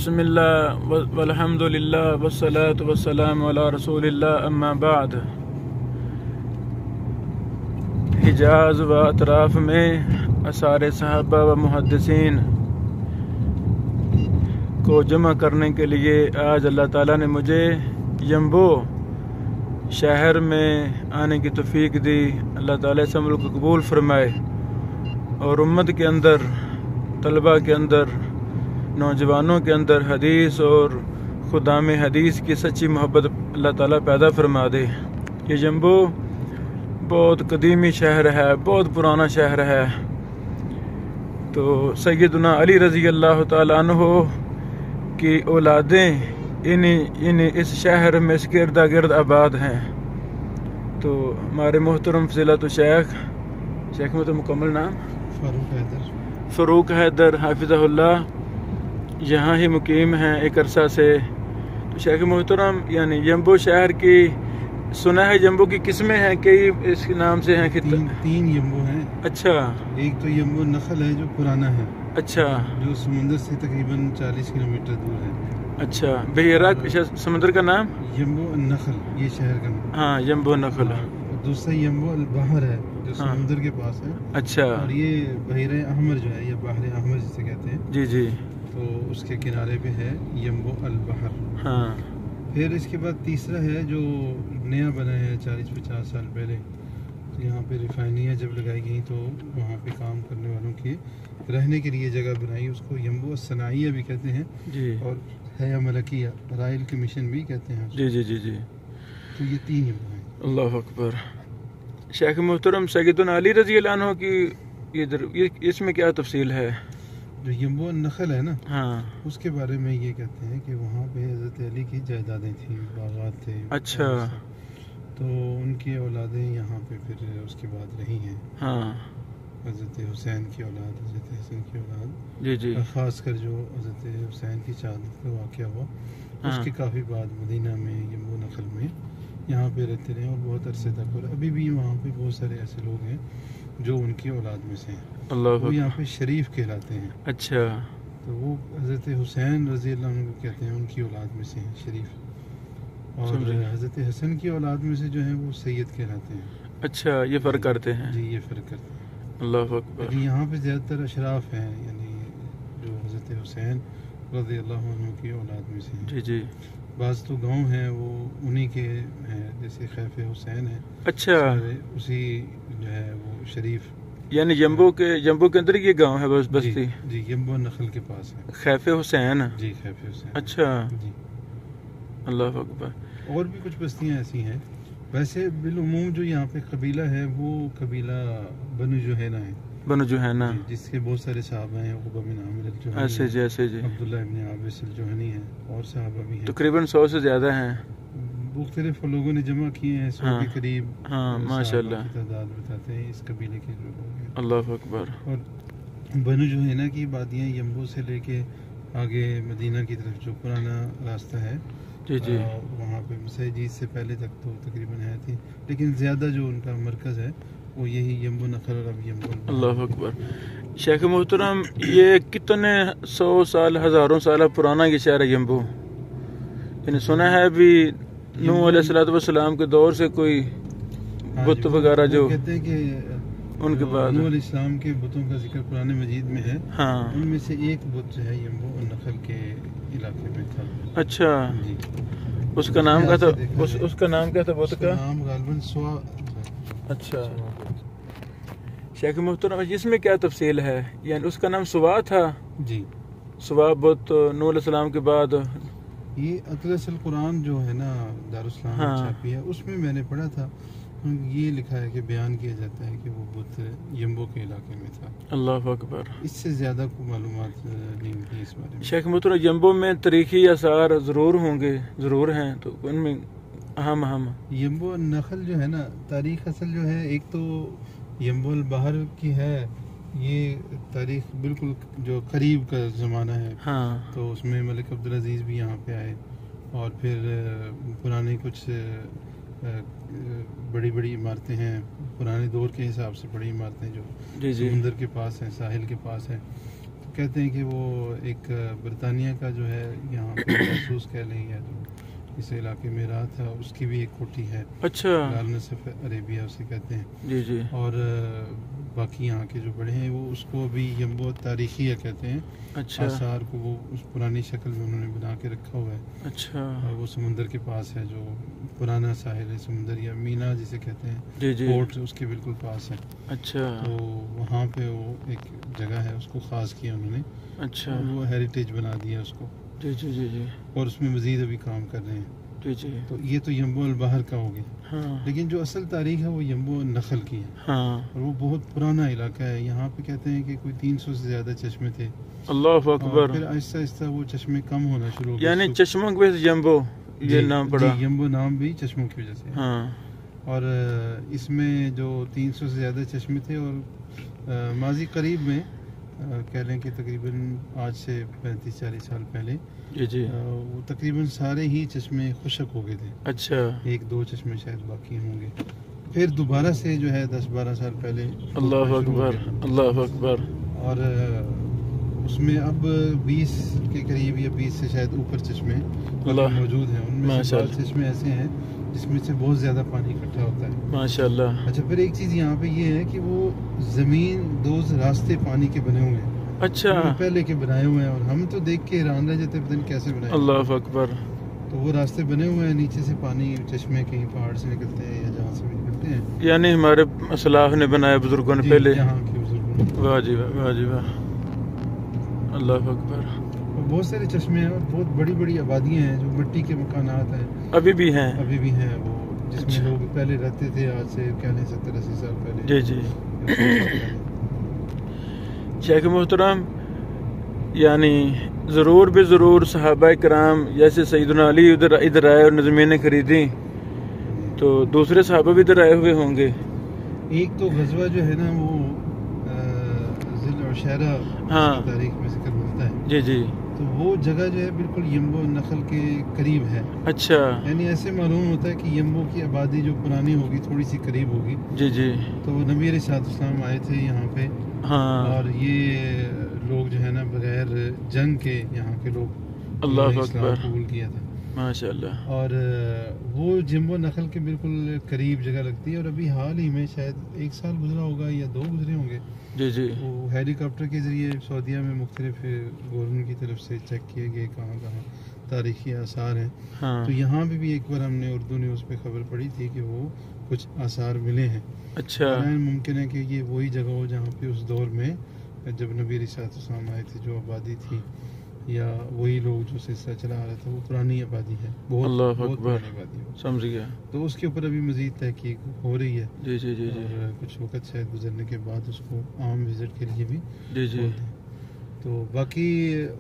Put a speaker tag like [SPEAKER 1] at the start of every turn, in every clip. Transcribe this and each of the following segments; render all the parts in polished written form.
[SPEAKER 1] बिस्मिल्लाह वल्हम्दुलिल्लाह वस्सलातु वस्सलामु अला रसूलिल्लाह अम्मा बाद। हिजाज व अतराफ़ में आसार सहाबा व मुहद्दिसीन को जमा करने के लिए आज अल्लाह ताला ने मुझे यम्बो शहर में आने की तौफीक दी। अल्लाह ताला इस अमल को कबूल फरमाए और उम्मत के अंदर, तलबा के अंदर, नौजवानों के अंदर हदीस और खुदा में हदीस की सच्ची मोहब्बत अल्लाह ताला पैदा फरमा दे। ये यम्बो बहुत कदीमी शहर है, बहुत पुराना शहर है। तो सैयदना अली रज़ी अल्लाह ताला अन्हु की औलादें इस शहर में इस गिरदा गिर्द आबाद हैं। तो हमारे मोहतरम फ़ज़ीलत शेख में तो मुकम्मल नाम फ़ारूक हैदर हाफिज़हुल्लाह यहाँ ही मुकीम हैं एक अरसा से। तो शेख मोहतरम यानी यम्बो शहर की सुना है, यम्बो की किस्में हैं, कई इस नाम से हैं।
[SPEAKER 2] तीन यम्बो हैं।
[SPEAKER 1] अच्छा।
[SPEAKER 2] एक तो यम्बो नखल है जो पुराना है।
[SPEAKER 1] अच्छा।
[SPEAKER 2] जो समुंदर से तकरीबन 40 किलोमीटर दूर है।
[SPEAKER 1] अच्छा। बहिरा समुद्र का नाम
[SPEAKER 2] यम्बो नखल, ये शहर का नाम।
[SPEAKER 1] हाँ, यम्बो नखल।
[SPEAKER 2] दूसरा यम्बो अल बहर है जो समुंदर के पास है।
[SPEAKER 1] अच्छा।
[SPEAKER 2] और ये बहरे अहमर जो है, ये बहरे अहमर जिसे कहते हैं।
[SPEAKER 1] जी जी।
[SPEAKER 2] तो उसके किनारे पे है यम्बो अल बहर।
[SPEAKER 1] हाँ।
[SPEAKER 2] फिर इसके बाद तीसरा है जो नया बना है 40-50 साल पहले। तो यहाँ पे रिफाइनियाँ जब लगाई गई तो वहाँ पे काम करने वालों की रहने के लिए जगह बनाई, उसको यम्बो सनाइया भी कहते हैं
[SPEAKER 1] जी। और
[SPEAKER 2] हया मलकिया राइल कमीशन भी कहते हैं।
[SPEAKER 1] जी जी जी जी।
[SPEAKER 2] तो ये तीन यम्बो हैं।
[SPEAKER 1] अल्लाह अकबर। शेख मोहतरम सैयदना अली रज़ी अल्लाह अन्हु की इसमें क्या तफसील है?
[SPEAKER 2] जो यम्बो नखल है ना,
[SPEAKER 1] हाँ,
[SPEAKER 2] उसके बारे में ये कहते हैं कि वहाँ पे हज़रत अली की जायदादें थी, बागात थे।
[SPEAKER 1] अच्छा।
[SPEAKER 2] तो उनकी औलादें यहाँ पे फिर उसके बाद रही हैं।
[SPEAKER 1] हाँ।
[SPEAKER 2] हज़रत हुसैन की औलाद, हज़रत हसन की औलाद।
[SPEAKER 1] जी जी।
[SPEAKER 2] ख़ास कर जो हज़रत हुसैन की शहादत का वाक़या हुआ,
[SPEAKER 1] हाँ।
[SPEAKER 2] उसके काफ़ी बाद मदीना में यम्बो नखल में यहाँ पे रहते रहे और बहुत अरसे तक। और अभी भी वहाँ पे बहुत सारे ऐसे लोग हैं जो उनकी औलाद में से हैं।
[SPEAKER 1] अल्लाह।
[SPEAKER 2] वो यहाँ पे शरीफ कहलाते हैं।
[SPEAKER 1] अच्छा।
[SPEAKER 2] तो वो हज़रत हुसैन रज़ी अल्लाह अन्हु को कहते हैं, उनकी औलाद में से हैं शरीफ। और हज़रत हसन की औलाद में से जो है वो सैयद कहलाते हैं।
[SPEAKER 1] अच्छा, ये फ़र्क करते हैं।
[SPEAKER 2] जी, ये फ़र्क करते हैं।
[SPEAKER 1] अल्लाह अकबर।
[SPEAKER 2] यहाँ पे ज़्यादातर अशराफ हैं, यानी जो हज़रत हुसैन रज़ी अल्लाह अन्हु की औलाद में से हैं।
[SPEAKER 1] जी जी।
[SPEAKER 2] बाज़ तो गाँव हैं वो उन्हीं के हैं, जैसे खैफ हुसैन है।
[SPEAKER 1] अच्छा।
[SPEAKER 2] उसी जो है वो शरीफ,
[SPEAKER 1] यानी यम्बो के अंदर ये गांव है बस बस्ती।
[SPEAKER 2] जी, यम्बो नखल के पास है।
[SPEAKER 1] खैफे हुसैन।
[SPEAKER 2] जी, खैफ हुसैन।
[SPEAKER 1] अच्छा
[SPEAKER 2] जी।
[SPEAKER 1] अल्लाह अकबर।
[SPEAKER 2] और भी कुछ बस्तियाँ ऐसी हैं। वैसे बिलउमूम जो यहाँ पे कबीला है वो कबीला बनु जुहैना है।
[SPEAKER 1] बनु जुहैना,
[SPEAKER 2] जिसके बहुत सारे साहबा हैं। उक़बा बिन आमिर अल-जुहनी,
[SPEAKER 1] ऐसे जैसे जी
[SPEAKER 2] अब्दुल्ला इब्न आबिस अल-जुहनी है और साहबा भी हैं।
[SPEAKER 1] तकरीबन 100 से ज़्यादा हैं।
[SPEAKER 2] मुख्तलिफ लोगों ने जमा किए हैं, 100 के करीब।
[SPEAKER 1] हाँ, माशाल्लाह
[SPEAKER 2] तादाद बताते हैं इस कबीले के लोगों की।
[SPEAKER 1] अल्लाह अकबर।
[SPEAKER 2] और बनु जुहैना की वादियाँ यम्बो से लेके आगे मदीना की तरफ जो पुराना रास्ता है,
[SPEAKER 1] जी जी,
[SPEAKER 2] वहाँ पे मस्जिद से पहले तक तो तकरीबन है थी, लेकिन ज़्यादा जो उनका मरकज़ है वो यही यम्बो नखल और अब यम्बो।
[SPEAKER 1] अल्लाह अकबर। शेख मोहतरम, ये कितने 100 साल, हज़ारों साल पुराना ये शहर है यम्बो? यानी सुना है भी नूह अलैहिस्सलाम के दौर से कोई बुत वगैरह जो
[SPEAKER 2] कहते हैं कि
[SPEAKER 1] उनके बाद
[SPEAKER 2] नूह अलैहिस्सलाम के बुतों का जिक्र कुरान मजीद में है।
[SPEAKER 1] हाँ।
[SPEAKER 2] उनमें से एक बुत जो है यम्बो नखल के इलाके में था।
[SPEAKER 1] अच्छा
[SPEAKER 2] जी।
[SPEAKER 1] उसका नाम क्या था? उसका नाम क्या था बुत का?
[SPEAKER 2] नाम गालिबन स्वा।
[SPEAKER 1] अच्छा शेख मोहतरम, इसमें क्या तफसील है? यानी उसका नाम सुवा था?
[SPEAKER 2] जी।
[SPEAKER 1] सुवा बुत नूह अलैहिस्सलाम के बाद।
[SPEAKER 2] ये अतलसल कुरान जो है ना दारुस्सलाम में छापी है, उसमें मैंने पढ़ा था, ये लिखा है कि बयान किया जाता है कि वो बुत यम्बो के इलाके में था।
[SPEAKER 1] अल्लाह अकबर।
[SPEAKER 2] इससे ज़्यादा कोई मालूमात नहीं थी इस बारे में।
[SPEAKER 1] शेख मोहतरम, यम्बो में तारीखी आसार ज़रूर होंगे, ज़रूर हैं, तो उनमें अहम
[SPEAKER 2] यम्बो नखल जो है ना, तारीख असल जो है, एक तो यम्बो बहर की है, ये तारीख बिल्कुल जो करीब का ज़माना है।
[SPEAKER 1] हाँ।
[SPEAKER 2] तो उसमें मलिक अब्दुल अजीज़ भी यहाँ पे आए और फिर पुराने कुछ बड़ी बड़ी इमारतें हैं, पुराने दौर के हिसाब से बड़ी इमारतें जो समुंदर के पास हैं, साहिल के पास हैं। तो कहते हैं कि वो एक बरतानिया का जो है यहाँ पे महसूस कह लें या जो इस इलाके में रहा था उसकी भी एक कोठी है।
[SPEAKER 1] अच्छा।
[SPEAKER 2] लाल नसफ अरेबिया उसे कहते हैं।
[SPEAKER 1] जी जी।
[SPEAKER 2] और बाकी यहाँ के जो बड़े हैं वो उसको अभी यम्बो तारीखिया कहते हैं।
[SPEAKER 1] अच्छा।
[SPEAKER 2] आसार को वो उस पुरानी शक्ल में उन्होंने बना के रखा हुआ है।
[SPEAKER 1] अच्छा।
[SPEAKER 2] और वो समुंदर के पास है, जो पुराना साहिल है समुंदर या मीना जिसे कहते हैं,
[SPEAKER 1] जी जी।
[SPEAKER 2] पोर्ट उसके बिल्कुल पास है।
[SPEAKER 1] अच्छा।
[SPEAKER 2] तो वहाँ पे वो एक जगह है उसको ख़ास किया उन्होंने।
[SPEAKER 1] अच्छा।
[SPEAKER 2] वो हेरिटेज बना दिया उसको।
[SPEAKER 1] जी जी जी जी।
[SPEAKER 2] और उसमें मज़ीद अभी काम कर रहे हैं।
[SPEAKER 1] जी जी।
[SPEAKER 2] तो ये तो यम्बो अल बहर का हो गया।
[SPEAKER 1] हाँ।
[SPEAKER 2] लेकिन जो असल तारीख है वो यम्बो नखल की है।
[SPEAKER 1] हाँ।
[SPEAKER 2] और वो बहुत पुराना इलाका है। यहाँ पे कहते हैं कि कोई 300 से ज़्यादा चश्मे थे।
[SPEAKER 1] अल्लाह अकबर।
[SPEAKER 2] फिर आहिस्ता आहिस्ता वो चश्मे कम होना शुरू हो गए।
[SPEAKER 1] यानी चश्मों की वजह से यम्बो ये नाम पड़ा।
[SPEAKER 2] यम्बो नाम भी चश्मों की वजह से।
[SPEAKER 1] हाँ।
[SPEAKER 2] और इसमें जो 300 से ज़्यादा चश्मे थे और माजी करीब में कह लें कि तकरीबन आज से 35-40 साल पहले
[SPEAKER 1] जी जी।
[SPEAKER 2] वो तकरीबन सारे ही चश्मे खुशक हो गए थे।
[SPEAKER 1] अच्छा।
[SPEAKER 2] 1-2 चश्मे शायद बाकी होंगे। फिर दोबारा से जो है 10-12 साल पहले
[SPEAKER 1] अल्लाह अकबर। अल्लाह अकबर।
[SPEAKER 2] और उसमें अब 20 के करीब या 20 से शायद ऊपर चश्मे मौजूद हैं। उनमें से 4 चश्मे ऐसे हैं जिसमें से बहुत ज़्यादा पानी इकट्ठा होता है।
[SPEAKER 1] माशाल्लाह।
[SPEAKER 2] अच्छा, फिर एक चीज़ यहाँ पे ये है कि वो ज़मीन 2 रास्ते पानी के बने हुए हैं।
[SPEAKER 1] अच्छा।
[SPEAKER 2] पहले के बनाए हुए हैं और हम तो देख के हैरान रह जाते हैं पता नहीं कैसे बनाए।
[SPEAKER 1] अल्लाह अकबर।
[SPEAKER 2] तो वो रास्ते बने हुए हैं, नीचे से पानी चश्मे कहीं पहाड़ से निकलते हैं या जहाँ से भी निकलते हैं।
[SPEAKER 1] यानी हमारे असलाफ ने बनाया बुजुर्गों ने पहले।
[SPEAKER 2] यहाँ के बुजुर्गों ने।
[SPEAKER 1] वाह जी वाह, वाह जी वाह। अल्लाह अकबर।
[SPEAKER 2] बहुत सारे चश्मे हैं और बहुत बड़ी बड़ी आबादियाँ हैं जो मिट्टी के मकानात हैं।
[SPEAKER 1] अभी भी हैं।
[SPEAKER 2] अभी भी हैं वो जिसमें
[SPEAKER 1] अच्छा।
[SPEAKER 2] लोग पहले रहते थे, आज से क्या नहीं 70-80 साल पहले।
[SPEAKER 1] जी जी। शेख मोहतरम, यानी ज़रूर भी ज़रूर सहाबा कराम जैसे सैयदना अली इधर आए और ज़मीनें खरीदी, तो दूसरे सहाबा भी इधर आए हुए होंगे।
[SPEAKER 2] एक तो गज़वा जो है ना वो ज़िल उशैरा
[SPEAKER 1] हाँ।
[SPEAKER 2] तारीख में जिक्र मिलता है।
[SPEAKER 1] जी जी।
[SPEAKER 2] तो वो जगह जो है बिल्कुल यम्बो नखल के करीब है।
[SPEAKER 1] अच्छा।
[SPEAKER 2] यानी ऐसे मालूम होता है कि यम्बो की आबादी जो पुरानी होगी थोड़ी सी करीब होगी।
[SPEAKER 1] जी जी।
[SPEAKER 2] तो वो नबी अलैहिस्सलाम आए थे यहाँ पे।
[SPEAKER 1] हाँ।
[SPEAKER 2] और ये लोग जो है ना बगैर जंग के यहाँ के लोग
[SPEAKER 1] अल्लाह अकबर
[SPEAKER 2] कबूल किया था
[SPEAKER 1] माशाल्लाह।
[SPEAKER 2] और वो यम्बो नखल के बिल्कुल करीब जगह लगती है। और अभी हाल ही में शायद 1 साल गुजरा होगा या 2 गुजरे होंगे।
[SPEAKER 1] जी जी।
[SPEAKER 2] वो हेलीकॉप्टर के ज़रिए सऊदीया में मुख्तलिफ गवर्नमेंट की तरफ से चेक किए गए कहाँ कहाँ तारीखी आसार हैं।
[SPEAKER 1] हाँ।
[SPEAKER 2] तो यहाँ पे भी एक बार हमने उर्दू न्यूज़ पे खबर पढ़ी थी कि वो कुछ आसार मिले हैं।
[SPEAKER 1] अच्छा।
[SPEAKER 2] मुमकिन है कि ये वही जगह हो जहाँ पे उस दौर में जब नबी अलैहिस्सलाम आए थे जो आबादी थी, या वही लोग जो सिलसिला चला आ रहा था, वो पुरानी आबादी है।
[SPEAKER 1] अल्लाह
[SPEAKER 2] बहुत
[SPEAKER 1] अकबर।
[SPEAKER 2] पुरानी आबादी है।
[SPEAKER 1] समझ गया।
[SPEAKER 2] तो उसके ऊपर अभी मज़ीद तहकीक हो रही है।
[SPEAKER 1] जी जी जी जी।
[SPEAKER 2] और कुछ वक्त शायद गुजरने के बाद उसको आम विजिट के लिए भी
[SPEAKER 1] जी जी।
[SPEAKER 2] खोल दें। तो बाकी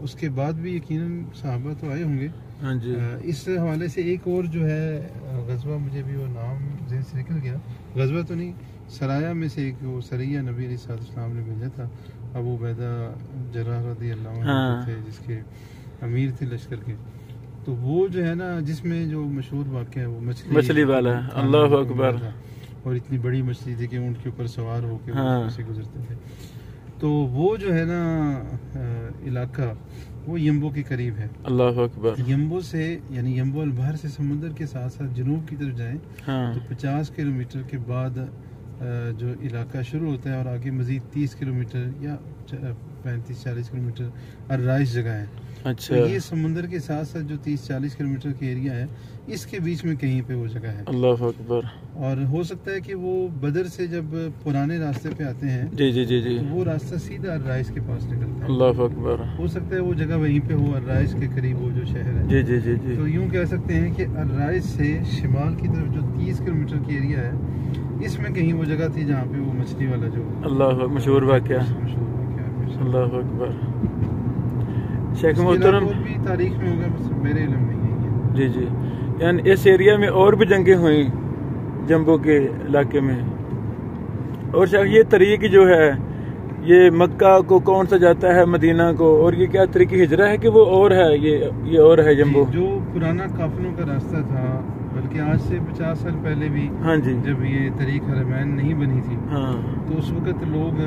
[SPEAKER 2] उसके बाद भी यकीनन सहाबा तो आए होंगे।
[SPEAKER 1] हाँ जी।
[SPEAKER 2] इस हवाले से एक और जो है गज़वा, मुझे भी वो नाम ज़हन से निकल गया, गज़वा तो नहीं, सराया में से एक वो सरिया नबी अलैहिस्सलाम ने भेजा था। अबू उबैदा जर्राह रज़ियल्लाहु अन्हु
[SPEAKER 1] हाँ।
[SPEAKER 2] थे जिसके अमीर थे लश्कर के। तो वो जो है ना जिसमें जो मशहूर वाक़या है वो
[SPEAKER 1] मछली वाला है। अल्लाह अकबर।
[SPEAKER 2] और इतनी बड़ी मछली थी कि ऊँट के ऊपर सवार होकर
[SPEAKER 1] हाँ।
[SPEAKER 2] से गुजरते थे। तो वो जो है ना इलाका वो यम्बो के करीब है।
[SPEAKER 1] अल्लाह अकबर।
[SPEAKER 2] यम्बो से यानी यम्बो अल बहर से समुंदर के साथ साथ जनूब की तरफ जाएं
[SPEAKER 1] हाँ।
[SPEAKER 2] तो 50 किलोमीटर के बाद जो इलाका शुरू होता है और आगे मज़ीद 30 किलोमीटर या 35-40 किलोमीटर अर्राइश जगह है।
[SPEAKER 1] अच्छा।
[SPEAKER 2] तो ये समुंदर के साथ साथ जो 30-40 किलोमीटर के एरिया है इसके बीच में कहीं पे वो जगह है।
[SPEAKER 1] अल्लाह अकबर।
[SPEAKER 2] और हो सकता है कि वो बदर से जब पुराने रास्ते पे आते हैं
[SPEAKER 1] जी जी जी जी।
[SPEAKER 2] तो वो रास्ता सीधा अर्राइश के पास निकलता है।
[SPEAKER 1] अल्लाह अकबर।
[SPEAKER 2] हो सकता है वो जगह वहीं पे हो, अर्राइश के करीब वो जो शहर है।
[SPEAKER 1] जी जी जी जी।
[SPEAKER 2] तो यूँ कह सकते हैं कि अर्राइश से शिमाल की तरफ जो 30 किलोमीटर की एरिया है इसमें कहीं वो जगह थी जहाँ पे वो मछली वाला जो
[SPEAKER 1] अल्लाह मशहूर वाक़या।
[SPEAKER 2] मशहूर वाक़या है।
[SPEAKER 1] अल्लाह अकबर। शेख
[SPEAKER 2] उसके
[SPEAKER 1] मोहतरम,
[SPEAKER 2] अलावा और भी तारीख में होगा, बस मेरे इल्म में यही है।
[SPEAKER 1] जी जी, यानी इस एरिया में और भी जंगें हुई जम्बो के इलाके में। और शेख ये तरीक़ जो है ये मक्का को कौन सा जाता है मदीना को, और ये क्या तरीक़े हिजरा है कि वो और है, ये और है जम्बो?
[SPEAKER 2] जो पुराना काफिलों का रास्ता था, बल्कि आज से 50 साल पहले भी
[SPEAKER 1] हाँ जी।
[SPEAKER 2] जब ये तरीक हरमैन नहीं बनी थी
[SPEAKER 1] हाँ।
[SPEAKER 2] तो उस वक्त लोग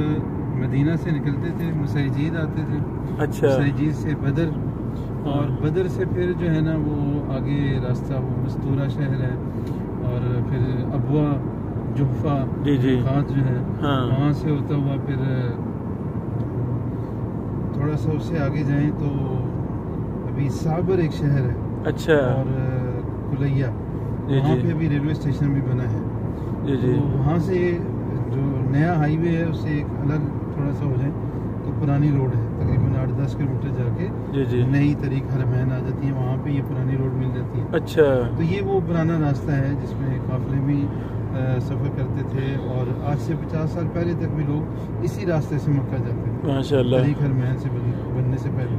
[SPEAKER 2] मदीना से निकलते थे, मुसैजीद आते थे,
[SPEAKER 1] अच्छा
[SPEAKER 2] मुसैजीद से बदर, और बदर से फिर जो है ना वो आगे रास्ता वो मस्तूरा शहर है, और फिर अबवा जुहफा
[SPEAKER 1] जी जी
[SPEAKER 2] खात जो है
[SPEAKER 1] हाँ
[SPEAKER 2] वहाँ से होता हुआ फिर थोड़ा सा उससे आगे जाएं तो अभी साबर एक शहर है,
[SPEAKER 1] अच्छा
[SPEAKER 2] और कुलैया
[SPEAKER 1] जी
[SPEAKER 2] वहाँ
[SPEAKER 1] जी
[SPEAKER 2] पे भी रेलवे स्टेशन भी बना है।
[SPEAKER 1] जी
[SPEAKER 2] तो
[SPEAKER 1] जी
[SPEAKER 2] वहाँ से जो नया हाईवे है उससे एक अलग थोड़ा सा हो जाए तो पुरानी रोड है, तकरीबन 8-10 किलोमीटर जाके
[SPEAKER 1] जी जी
[SPEAKER 2] नई तरीक हरमैन आ जाती है, वहाँ पे ये पुरानी रोड मिल जाती है।
[SPEAKER 1] अच्छा
[SPEAKER 2] तो ये वो पुराना रास्ता है जिसमें काफिले भी सफ़र करते थे, और आज से 50 साल पहले तक भी लोग इसी रास्ते से मक्का जाते थे,
[SPEAKER 1] माशाल्लाह
[SPEAKER 2] तरीक हरमैन से बनने से पहले।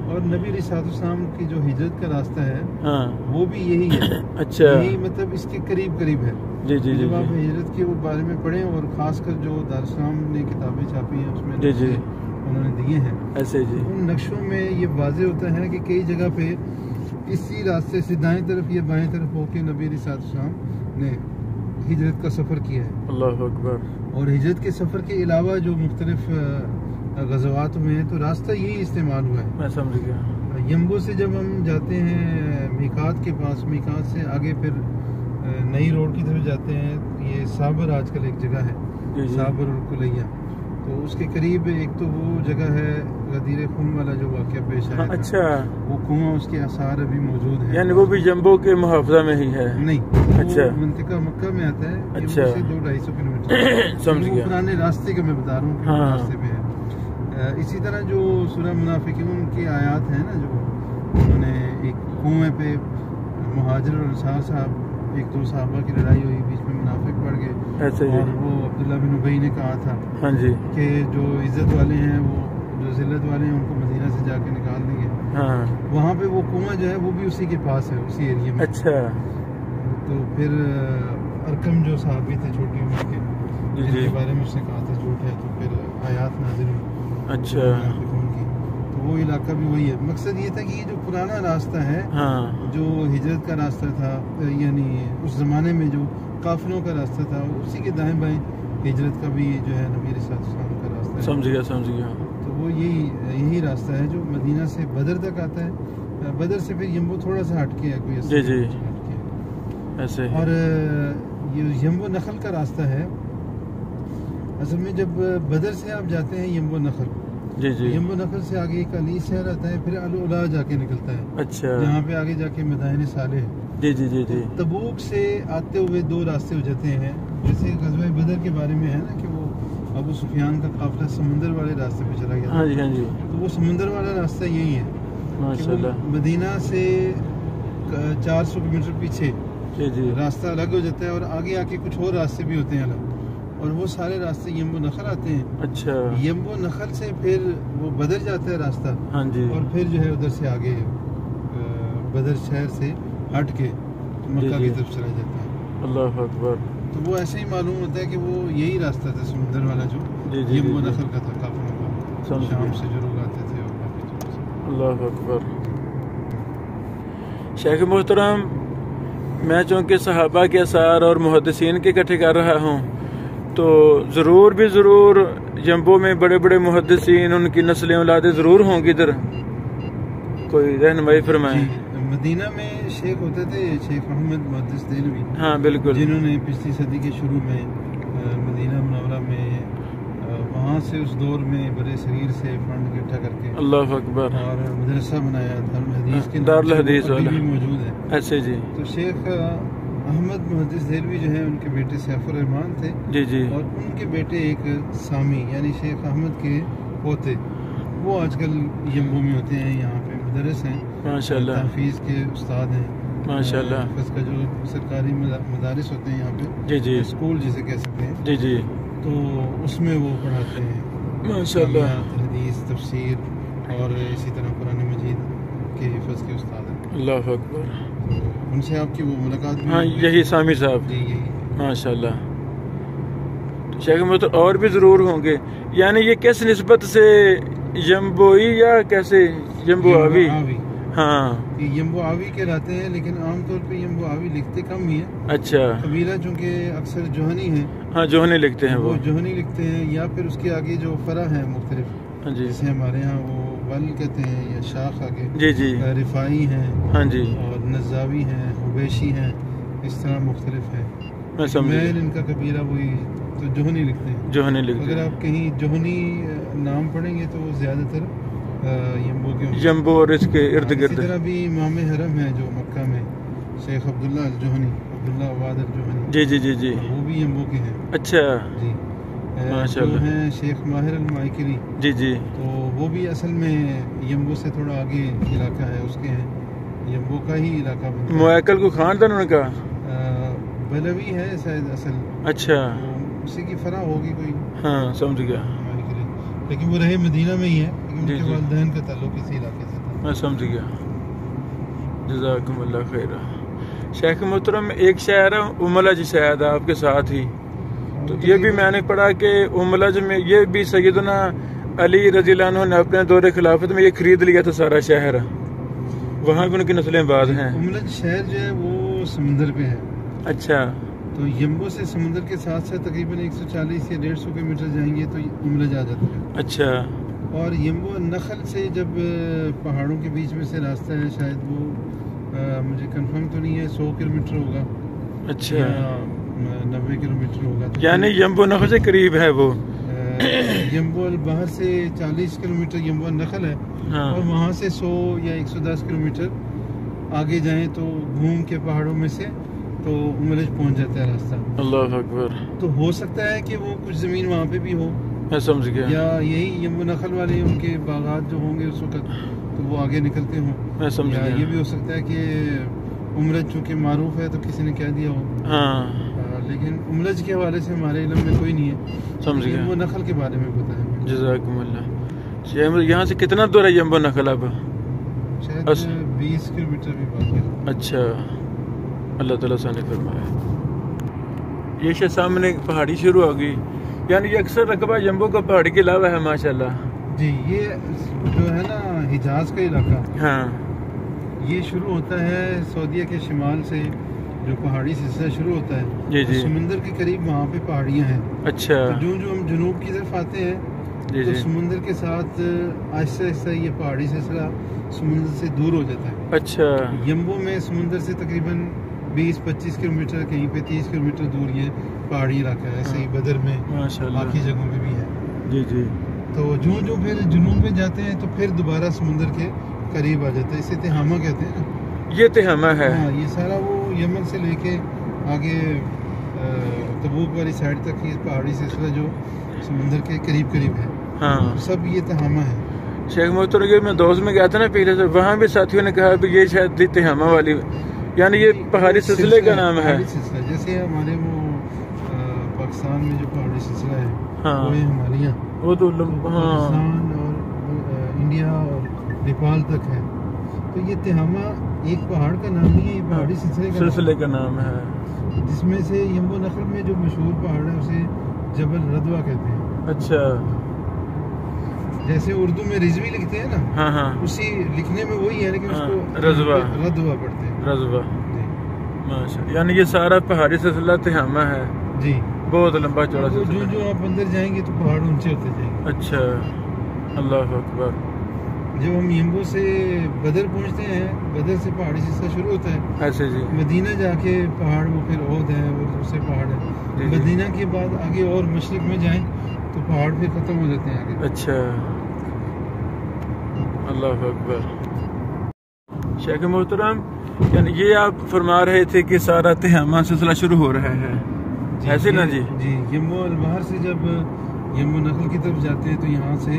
[SPEAKER 2] और नबी अलैहिस्सलाम की जो हिजरत का रास्ता है
[SPEAKER 1] हाँ
[SPEAKER 2] वो भी यही है,
[SPEAKER 1] अच्छा
[SPEAKER 2] यही मतलब इसके करीब करीब है।
[SPEAKER 1] जी जी जी
[SPEAKER 2] जब आप
[SPEAKER 1] जी
[SPEAKER 2] हिजरत के वो बारे में पढ़ें, और ख़ासकर जो दारुस्सलाम ने किताबें छापी हैं उसमें
[SPEAKER 1] जी जी
[SPEAKER 2] उन्होंने दिए हैं,
[SPEAKER 1] ऐसे जी
[SPEAKER 2] उन नक्शों में ये वाज़े होता है कि कई जगह पे इसी रास्ते से दाएं तरफ या बाएं तरफ होके नबी अलैहिस्सलाम ने हिजरत का सफ़र किया है।
[SPEAKER 1] अल्लाह अकबर
[SPEAKER 2] और हिजरत के सफ़र के अलावा जो मुख्तलिफ गज़वात हुए हैं तो रास्ता यही इस्तेमाल हुआ है।
[SPEAKER 1] मैं समझ गया
[SPEAKER 2] यम्बो से जब हम जाते हैं मीकात के पास, मीकात से आगे फिर नई रोड की तरफ जाते हैं, ये साबर आजकल एक जगह है,
[SPEAKER 1] जी जी
[SPEAKER 2] साबर और कुलैया, तो उसके करीब एक तो वो जगह है गदीर खून वाला जो वाक़या पेश आया
[SPEAKER 1] हाँ,
[SPEAKER 2] था,
[SPEAKER 1] अच्छा
[SPEAKER 2] वो कुआं उसके आसार अभी मौजूद हैं।
[SPEAKER 1] यानी वो भी जम्बो के मुहाफजा में ही है
[SPEAKER 2] नहीं,
[SPEAKER 1] अच्छा।
[SPEAKER 2] वो मंतिका मक्का में आता है, ये
[SPEAKER 1] अच्छा।
[SPEAKER 2] उससे 200-250 किलोमीटर
[SPEAKER 1] समझ
[SPEAKER 2] वो
[SPEAKER 1] गया
[SPEAKER 2] पुराने रास्ते का मैं बता रहा हूँ कि
[SPEAKER 1] हाँ।
[SPEAKER 2] रास्ते में है। इसी तरह जो सूरह मुनाफिकून की आयत है ना, जो उन्होंने एक कुएं पे मुहाजिर और अंसार साहब एक दो सहाबा की लड़ाई हुई, बीच में मुनाफिक पड़ गए,
[SPEAKER 1] ऐसे जी
[SPEAKER 2] और वो अब्दुल्ला बिन उबई ने कहा था
[SPEAKER 1] हाँ जी
[SPEAKER 2] कि जो इज्जत वाले हैं, वो जो जिल्लत वाले हैं, उनको मदीना से जाके निकाल देंगे।
[SPEAKER 1] हाँ
[SPEAKER 2] वहाँ पे वो कुआं जो है वो भी उसी के पास है, उसी एरिया में।
[SPEAKER 1] अच्छा
[SPEAKER 2] तो फिर अरकम जो साहबी थे छोटी उम्र के,
[SPEAKER 1] जी
[SPEAKER 2] जिनके
[SPEAKER 1] जी
[SPEAKER 2] बारे में उसने कहा था झूठ है, तो फिर आयात नाज़िल हुई
[SPEAKER 1] अच्छा
[SPEAKER 2] मुनाफिकून की, तो वो इलाका भी वही है। मकसद ये था कि ये जो पुराना रास्ता है,
[SPEAKER 1] हाँ
[SPEAKER 2] जो हिजरत का रास्ता था, यानी उस ज़माने में जो काफिलों का रास्ता था, उसी के दाएं बाएं हिजरत का भी जो है नबी अलैहिस्सलाम का रास्ता है।
[SPEAKER 1] समझ गया समझ गया
[SPEAKER 2] तो वो यही रास्ता है जो मदीना से बदर तक आता है। बदर से फिर यम्बो थोड़ा सा हटके है, कोई 80
[SPEAKER 1] जी जी
[SPEAKER 2] किलोमीटर हटके है।
[SPEAKER 1] ऐसे
[SPEAKER 2] और ये यम्बो नखल का रास्ता है। असल में जब बदर से आप जाते हैं यम्बो नखल,
[SPEAKER 1] जी जी
[SPEAKER 2] यम्बो नखल से आगे एक अली शहर आता है, फिर अल-उला जाके निकलता है,
[SPEAKER 1] अच्छा
[SPEAKER 2] जहाँ पे आगे जाके मदाइन साले है।
[SPEAKER 1] जी जी जी जी
[SPEAKER 2] तबूक से आते हुए दो रास्ते हो जाते हैं, जैसे गज़वा बदर के बारे में है ना कि वो अबू सुफियान का काफिला समुंदर वाले रास्ते पे चला गया था।
[SPEAKER 1] हाँ जी हाँ जी
[SPEAKER 2] तो वो समुंदर वाला रास्ता यही है कि वो
[SPEAKER 1] माशाल्लाह
[SPEAKER 2] मदीना से 400 किलोमीटर पीछे
[SPEAKER 1] जी जी
[SPEAKER 2] रास्ता अलग हो जाता है, और आगे आके कुछ और रास्ते भी होते हैं अलग, और वो सारे रास्ते यम्बो नखल आते हैं।
[SPEAKER 1] अच्छा
[SPEAKER 2] यम्बो नखल से फिर वो बदर जाता है रास्ता,
[SPEAKER 1] हाँ जी
[SPEAKER 2] और फिर जो है उधर से आगे बदर शहर से हट के मक्का की तरफ चला जाता है।
[SPEAKER 1] अल्लाह अकबर
[SPEAKER 2] तो वो ऐसे ही मालूम होता है कि वो यही रास्ता था समुंदर वाला जो
[SPEAKER 1] जी जी
[SPEAKER 2] यम्बो
[SPEAKER 1] जी
[SPEAKER 2] नखल का था, काफिलों
[SPEAKER 1] समझ
[SPEAKER 2] का, शाम
[SPEAKER 1] गया।
[SPEAKER 2] से जो लोग आते थे और बाकी जगहों से।
[SPEAKER 1] अल्लाह अकबर शेख मोहतरम, मैं चूँकि सहाबा के आसार और मुहद्दिसीन के इकट्ठे कर रहा हूँ, तो ज़रूर भी ज़रूर जम्बो में बड़े बड़े मुहद्दिसीन, उनकी नस्लें औलादें ज़रूर होंगी, इधर कोई रहनुमाई फरमाएं।
[SPEAKER 2] जी, मदीना में शेख होते थे शेख अहमद मुहद्दिस देलवी,
[SPEAKER 1] हाँ बिल्कुल
[SPEAKER 2] जिन्होंने पिछली सदी के शुरू में मदीना मुनव्वरा में वहाँ से उस दौर में बड़े सगीर से फंड इकट्ठा करके
[SPEAKER 1] अल्लाह अकबर
[SPEAKER 2] और मदरसा बनाया, दारुल हदीस के नाम
[SPEAKER 1] दारुल
[SPEAKER 2] से वो
[SPEAKER 1] हदीस
[SPEAKER 2] अभी
[SPEAKER 1] वाला।
[SPEAKER 2] भी मौजूद है।
[SPEAKER 1] ऐसे जी
[SPEAKER 2] तो शेख अहमद मुहद्दिस देलवी जो है, उनके बेटे सैफुर रहमान थे,
[SPEAKER 1] जी जी
[SPEAKER 2] और उनके बेटे एक सामी यानी शेख अहमद के पोते, वो आजकल यम्बो में होते हैं, यहाँ पे मदरस हैं,
[SPEAKER 1] माशाल्लाह
[SPEAKER 2] तहफीज़ के उस्ताद हैं
[SPEAKER 1] माशाल्लाह
[SPEAKER 2] हफ़्ज़ का जो सरकारी मदारिस होते हैं यहाँ पे,
[SPEAKER 1] जी जी
[SPEAKER 2] स्कूल जिसे कह सकते हैं,
[SPEAKER 1] जी जी
[SPEAKER 2] तो उसमें वो पढ़ाते हैं
[SPEAKER 1] माशाल्लाह
[SPEAKER 2] इस्लामियात, हदीस, तफसीर, और इसी तरह कुरान मजीद के हिफ़्ज़ के उस्ताद हैं।
[SPEAKER 1] अल्लाह अकबर
[SPEAKER 2] तो उनसे आपकी वो मुलाकात भी
[SPEAKER 1] हाँ
[SPEAKER 2] हुई?
[SPEAKER 1] यही सामी साहब
[SPEAKER 2] जी यही।
[SPEAKER 1] माशाल्लाह। तो शेख मोहतरम और भी ज़रूर होंगे, यानी ये किस निस्बत से यम्बोई या कैसे यम्बो आवी हाँ।
[SPEAKER 2] ये यम्बो आवी कहलाते हैं, लेकिन आमतौर पे यम्बो आवी लिखते कम ही है।
[SPEAKER 1] अच्छा।
[SPEAKER 2] कबीला चूँकि अक्सर जोहनी है,
[SPEAKER 1] हाँ जोहनी लिखते हैं
[SPEAKER 2] वो
[SPEAKER 1] वो।
[SPEAKER 2] जोहनी लिखते हैं, या फिर उसके आगे जो फरा है मुख्तलिफ,
[SPEAKER 1] हाँ जी।
[SPEAKER 2] जैसे हमारे यहाँ वो वल कहते हैं, या शाख आगे
[SPEAKER 1] जी जी।
[SPEAKER 2] रिफाई हैं,
[SPEAKER 1] हाँ जी।
[SPEAKER 2] और नज़ावी हैं, हुबैशी हैं, इस तरह मुख्तलिफ है।
[SPEAKER 1] मैं समझ गया।
[SPEAKER 2] मैन इनका कबीला वही तो जोहनी लिखते हैं।
[SPEAKER 1] जोहनी लिखते
[SPEAKER 2] अगर
[SPEAKER 1] हैं।
[SPEAKER 2] आप कहीं जोहनी नाम पढ़ेंगे तो वो ज़्यादातर यम्बो के होंगे।
[SPEAKER 1] जम्बो और इसके इर्द
[SPEAKER 2] इसी
[SPEAKER 1] गिर्द।
[SPEAKER 2] तरह भी इमाम हरम है जो मक्का में, शेख अब्दुल्ला अल जोहनी, अब्दुल्ला अवाद अल जोहनी,
[SPEAKER 1] जी जी जी जी।
[SPEAKER 2] वो भी यम्बो के हैं।
[SPEAKER 1] अच्छा।
[SPEAKER 2] जी। जो
[SPEAKER 1] माशाल्लाह।
[SPEAKER 2] हैं शेख माहिर अल माइकरी,
[SPEAKER 1] जी जी।
[SPEAKER 2] तो वो भी असल में यम्बो से थोड़ा आगे इलाका है, उसके हैं, यम्बो का ही इलाका बनता है।
[SPEAKER 1] मुआक्कल को खानदान उनका
[SPEAKER 2] बलवी है शायद असल,
[SPEAKER 1] अच्छा।
[SPEAKER 2] तो उसी की फरा होगी कोई,
[SPEAKER 1] हाँ समझ गया।
[SPEAKER 2] लेकिन वो रहे मदीना में ही है, लेकिन
[SPEAKER 1] जी,
[SPEAKER 2] उनके
[SPEAKER 1] जी।
[SPEAKER 2] वालिदैन का ताल्लुक इसी इलाके से था।
[SPEAKER 1] मैं समझ गया। जज़ाकुमुल्लाह खैरा। शेख मोहतरम एक शायर है उमलज शायद आपके साथ ही, तो ये भी मैंने पढ़ा कि उमलज में ये भी सैयदना अली रज़ियल्लाहु अन्हु ने अपने दौरे खिलाफत में ये खरीद लिया था सारा शहर, वहाँ भी उनकी नस्लें बाद हैं।
[SPEAKER 2] उमलज शहर जो है वो समुंदर पे है।
[SPEAKER 1] अच्छा।
[SPEAKER 2] तो यम्बो से समुंदर के साथ साथ तकरीबन 140 या 150 किलोमीटर जाएंगे तो उमलज आ जाता है।
[SPEAKER 1] अच्छा।
[SPEAKER 2] और यम्बो नखल से जब पहाड़ों के बीच में से रास्ता है, शायद वो मुझे कंफर्म तो नहीं है, 100 किलोमीटर होगा,
[SPEAKER 1] अच्छा।
[SPEAKER 2] या 90 किलोमीटर होगा। तो
[SPEAKER 1] यानी यम्बो नखल से करीब है वो।
[SPEAKER 2] यम्बो अल बहर से 40 किलोमीटर यम्बो नखल है,
[SPEAKER 1] हाँ।
[SPEAKER 2] और वहाँ से 100 या 110 किलोमीटर आगे जाएं तो घूम के पहाड़ों में से तो उमलज पहुँच जाता है रास्ता।
[SPEAKER 1] अल्लाह अकबर।
[SPEAKER 2] तो हो सकता है कि वो कुछ ज़मीन वहाँ पे भी हो,
[SPEAKER 1] मैं समझ गया।
[SPEAKER 2] या यही यम्बो नखल वाले उनके बागात जो होंगे उस वक्त, तो वो आगे निकलते हों।
[SPEAKER 1] मैं समझ
[SPEAKER 2] या
[SPEAKER 1] गया।
[SPEAKER 2] ये भी हो सकता है कि उमलज चूँकि मारूफ है तो किसी ने कह दिया हो।
[SPEAKER 1] हाँ
[SPEAKER 2] लेकिन उमलज के हवाले से हमारे इल्म में कोई नहीं है,
[SPEAKER 1] समझ गया।
[SPEAKER 2] वो नखल के बारे में पता है।
[SPEAKER 1] जज़ाकुमुल्लाह। यहाँ से कितना दूर है यम्बो नखल अब?
[SPEAKER 2] शायद 20 किलोमीटर भी बाकी है।
[SPEAKER 1] अच्छा। अल्लाह ताला साने फरमाए। ये शायद सामने पहाड़ी शुरू हो गई, यानी ये अक्सर रकबा यम्बो का पहाड़ी के अलावा है माशाल्लाह।
[SPEAKER 2] जी। ये जो है ना हिजाज का इलाका,
[SPEAKER 1] हाँ।
[SPEAKER 2] ये शुरू होता है सऊदीया के शिमाल से, जो पहाड़ी सिलसिला शुरू होता है।
[SPEAKER 1] जी जी।
[SPEAKER 2] समुंदर के करीब वहाँ पे पहाड़ियाँ हैं।
[SPEAKER 1] अच्छा।
[SPEAKER 2] तो जो जो हम जनूब की तरफ आते हैं
[SPEAKER 1] जी
[SPEAKER 2] तो
[SPEAKER 1] जी।
[SPEAKER 2] समुंदर के साथ आहिस्ता आहिस्ता ये पहाड़ी सिलसिला समुंदर से दूर हो जाता है।
[SPEAKER 1] अच्छा।
[SPEAKER 2] यम्बो में समुंदर से तकरीबन 20-25 किलोमीटर, कहीं पे 30 किलोमीटर दूर ये पहाड़ी इलाका है। ऐसे ही बदर में,
[SPEAKER 1] माशाल्लाह।
[SPEAKER 2] बाकी जगहों पे भी है।
[SPEAKER 1] जी जी।
[SPEAKER 2] तो जो जो फिर जुनूब में जाते हैं तो फिर दोबारा समुंदर के करीब आ जाता है। इसे तिहामा कहते हैं ना।
[SPEAKER 1] ये तिहामा है।
[SPEAKER 2] हाँ, ये सारा वो यमन से लेके आगे तबूक वाली साइड तक ये पहाड़ी सिलसिला जो समुंदर के करीब करीब है,
[SPEAKER 1] हाँ।
[SPEAKER 2] सब ये तिहामा है।
[SPEAKER 1] शेख मोहतरम मैं दोस्त में गया था ना पीछे से, वहाँ भी साथियों ने कहा कि ये शायद तिहामा वाली, यानी ये पहाड़ी सिलसिले का नाम है।
[SPEAKER 2] पहाड़ी सिलसिला जैसे हमारे वो पाकिस्तान में जो पहाड़ी सिलसिला है,
[SPEAKER 1] हाँ।
[SPEAKER 2] वो है हमारे यहाँ,
[SPEAKER 1] वो तो हाँ।
[SPEAKER 2] पाकिस्तान और इंडिया और नेपाल तक है। तो ये तिहामा एक पहाड़ का नाम नहीं है, ये पहाड़ी
[SPEAKER 1] सिलसिले का नाम है,
[SPEAKER 2] जिसमें से यम्बो नखल में जो मशहूर पहाड़ है उसे जबल रदवा कहते हैं।
[SPEAKER 1] अच्छा।
[SPEAKER 2] जैसे उर्दू में रिजवी लिखते हैं ना,
[SPEAKER 1] हाँ हाँ।
[SPEAKER 2] उसी लिखने में वही है, लेकिन
[SPEAKER 1] हाँ,
[SPEAKER 2] उसको
[SPEAKER 1] रज़वा
[SPEAKER 2] रदवा पढ़ते हैं।
[SPEAKER 1] रज़वा।
[SPEAKER 2] जी।
[SPEAKER 1] माशा, यानी ये सारा पहाड़ी सिलसिला तिहामा है।
[SPEAKER 2] जी।
[SPEAKER 1] बहुत लंबा चौड़ा
[SPEAKER 2] तो
[SPEAKER 1] सिलसिला।
[SPEAKER 2] जो आप अंदर जाएंगे तो पहाड़ ऊंचे होते जाएंगे।
[SPEAKER 1] अच्छा। अल्लाह अकबर।
[SPEAKER 2] जब हम यम्बो से बदर पहुंचते हैं, बदर से पहाड़ी सिलसिला शुरू होता है।
[SPEAKER 1] ऐसे जी।
[SPEAKER 2] मदीना जाके पहाड़, वो फिर ओद है, वो दूसरे पहाड़ है।
[SPEAKER 1] जी, जी।
[SPEAKER 2] मदीना के बाद आगे और मशरिक में जाएं तो पहाड़ फिर खत्म हो जाते हैं आगे।
[SPEAKER 1] अच्छा। अल्लाह अकबर। शेख मोहतरम, यानी ये आप फरमा रहे थे कि सारा तिहामा सिलसिला शुरू हो रहा है, ऐसे ना जी?
[SPEAKER 2] जी। यम्बो अलबहर से जब यम्बो नखल की तरफ जाते हैं तो यहाँ से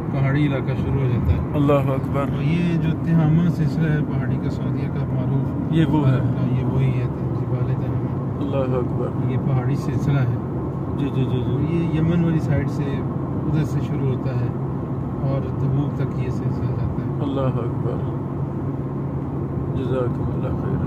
[SPEAKER 2] पहाड़ी इलाका शुरू हो जाता है।
[SPEAKER 1] अल्लाह अकबर।
[SPEAKER 2] और ये जो तिहामा सिलसिला है पहाड़ी का, सऊदीया का मारूफ,
[SPEAKER 1] ये वो है।
[SPEAKER 2] ये वही है जिबाल तिहामा।
[SPEAKER 1] अल्लाह अकबर।
[SPEAKER 2] ये पहाड़ी सिलसिला है।
[SPEAKER 1] जी जी जी
[SPEAKER 2] तो
[SPEAKER 1] जी।
[SPEAKER 2] ये यमन वाली साइड से उधर से शुरू होता है और तबूक तक ये सिलसिला जाता है।
[SPEAKER 1] अल्लाह अकबर। जज़ाकुमुल्लाह खैर।